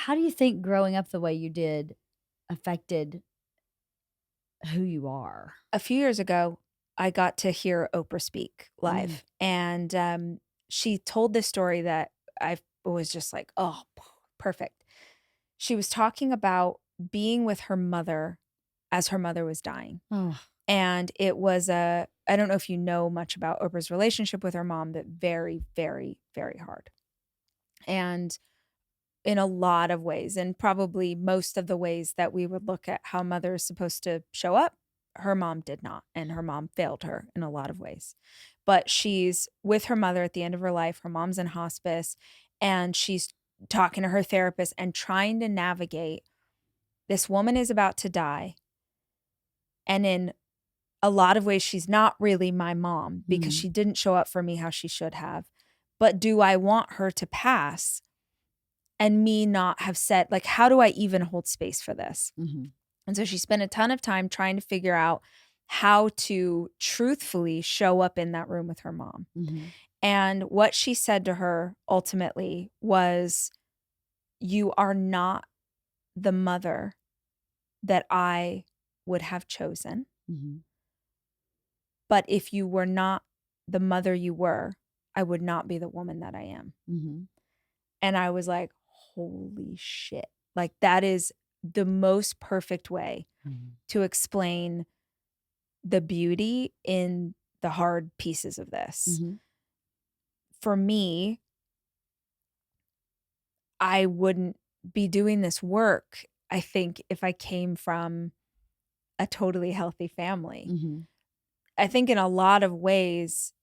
How do you think growing up the way you did affected who you are? A few years ago, I got to hear Oprah speak Mm. live, and she told this story that I was just like, "Oh, perfect." She was talking about being with her mother as her mother was dying, Oh. and it was I don't know if you know much about Oprah's relationship with her mom, but very, very, very hard. And in a lot of ways, and probably most of the ways that we would look at how mother is supposed to show up, her mom did not, and her mom failed her in a lot of ways. But she's with her mother at the end of her life. Her mom's in hospice, and she's talking to her therapist and trying to navigate this woman is about to die. And in a lot of ways, she's not really my mom because Mm. she didn't show up for me how she should have. But do I want her to pass and me not have said, like, how do I even hold space for this? Mhm. And so she spent a ton of time trying to figure out how to truthfully show up in that room with her mom. Mhm. And what she said to her ultimately was, "You are not the mother that I would have chosen. Mhm. But if you were not the mother you were, I would not be the woman that I am." Mhm. And I was like, holy shit. Like, that is the most perfect way Mhm. to explain the beauty in the hard pieces of this. Mhm. For me, I wouldn't be doing this work, I think, if I came from a totally healthy family. Mhm. I think in a lot of ways,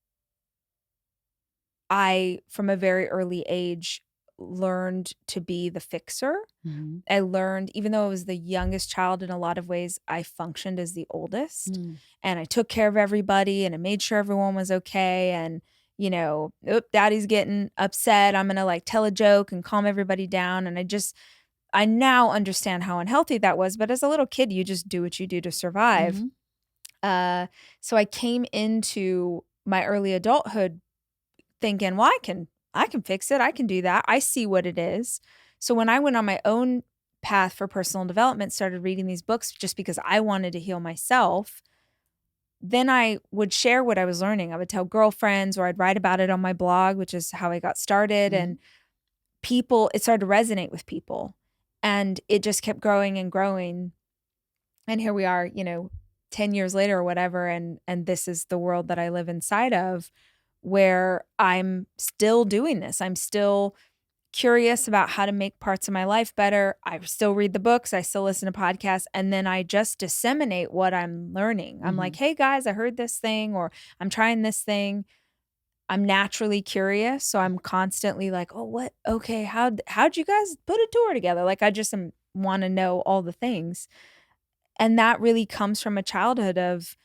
I, from a very early age, learned to be the fixer. Mhm. I learned, even though I was the youngest child in a lot of ways, I functioned as the oldest, Mm. and I took care of everybody and I made sure everyone was okay. And, "Oop, daddy's getting upset. I'm going to like tell a joke and calm everybody down." And I now understand how unhealthy that was. But as a little kid, you just do what you do to survive. Mhm. So I came into my early adulthood thinking, well, I can fix it. I can do that. I see what it is. So when I went on my own path for personal development, started reading these books just because I wanted to heal myself, then I would share what I was learning. I would tell girlfriends or I'd write about it on my blog, which is how I got started. Mhm. And it started to resonate with people. And it just kept growing and growing. And here we are, 10 years later or whatever. And this is the world that I live inside of, where I'm still doing this. I'm still curious about how to make parts of my life better. I still read the books, I still listen to podcasts, and then I just disseminate what I'm learning. I'm like, Mhm. "Hey guys, I heard this thing," or "I'm trying this thing." I'm naturally curious, so I'm constantly like, "Oh, what? Okay, how'd you guys put a tour together?" Like I just want to know all the things. And that really comes from a childhood of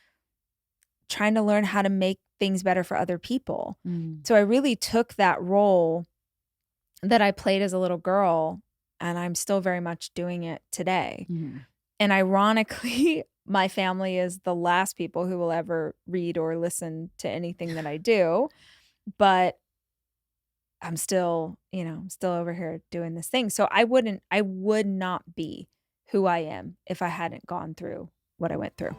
trying to learn how to make things better for other people. Mm. So I really took that role that I played as a little girl, and I'm still very much doing it today. Mhm. And ironically, my family is the last people who will ever read or listen to anything that I do, but I'm still over here doing this thing. So I would not be who I am if I hadn't gone through what I went through.